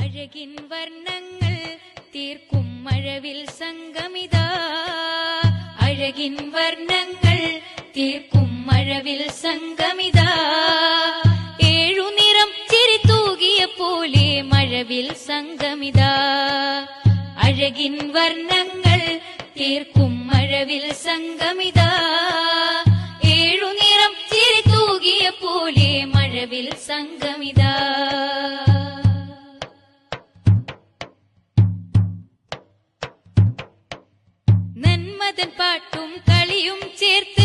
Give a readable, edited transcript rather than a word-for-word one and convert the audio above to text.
അഴകിൻ വർണ്ണങ്ങൾ തീർക്കും മഴവിൽ സംഗമിതാ. അഴകിൻ വർണ്ണങ്ങൾ തീർക്കും മഴവിൽ സംഗമിതാ. ഏഴു നിറം ചിരി തൂകിയ പോലെ മഴവിൽ സംഗമിതാ. അഴകിൻ വർണ്ണങ്ങൾ തീർക്കും മഴവിൽ സംഗമിതാ. ഏഴു നിറം ചിരി തൂകിയ പോലെ മഴവിൽ സംഗമിതാ. നന്മതൻ പാട്ടും കളിയും ചേർത്ത്